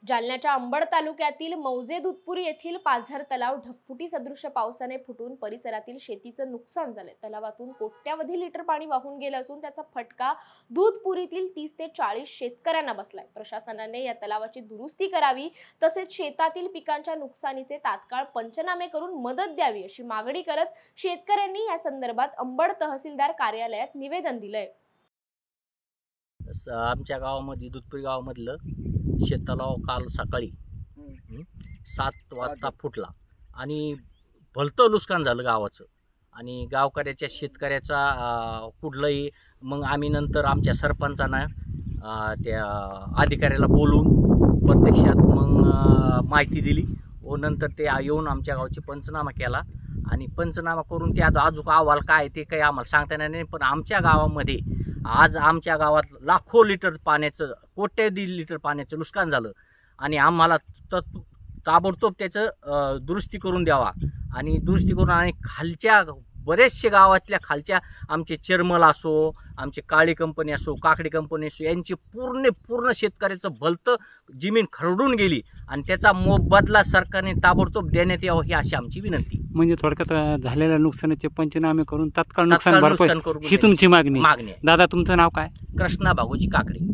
जालन्याच्या अंबड तालुक्यातील मौजे दुधपुरी येथील पाझर तलाव ढगफुटी सदृश्य पावसाने फुटून परिसरातील शेतीचं नुकसान झाले। तलावातून कोट्यावधी लिटर पाणी वाहून गेलं असून त्याचा फटका दुधपुरीतील 30 ते 40 शेतकऱ्यांना बसलाय। प्रशासनाने या तलावाची दुरुस्ती करावी तसेच शेतातील पिकांच्या नुकसानीचे तात्काळ पंचनामे करून मदत द्यावी अशी मागणी करत शेतकऱ्यांनी या संदर्भात अंबड तहसीलदार कार्यालयात निवेदन दिलंय। आमच्या गावामध्ये दुधपुरी गावामधलं शेततलाव काल सकाळी 7 वाजता फुटला आणि भलतं नुकसान झालं गावाचं आणि गावकऱ्याच्या शेतकऱ्याचा कुठलंही। मग आम्ही नंतर आमच्या सरपंचांना त्या अधिकाऱ्याला बोलून प्रत्यक्षात मग माहिती दिली व नंतर ते येऊन आमच्या गावचे पंचनामा केला आणि पंचनामा करून ते अजून अहवाल काय ते काही आम्हाला सांगता येणार नाही। पण आमच्या गावामध्ये आज आमच्या गावात लाखो लिटर पाण्याचं कोट्यवधी लिटर पाण्याचं नुकसान झालं आणि आम्हाला ताबडतोब त्याचं दुरुस्ती करून द्यावा आणि दुरुस्ती करून आणि खालच्या बरेचसे गावातल्या खालच्या आमचे चेरमल असो, आमचे काळी कंपनी असो, काकडी कंपनी असो, यांची पूर्ण शेतकऱ्याचं भलतं जमीन खरडून गेली आणि त्याचा मोबदला सरकारने ताबडतोब देण्यात यावं ही अशी आमची विनंती। म्हणजे थोडक्यात झालेल्या नुकसानाचे पंचनामे करून तात्काळ नुकसान भरपाई ही तुमची मागणी आहे। दादा तुमचं नाव काय? कृष्णा भागोजी काकडे।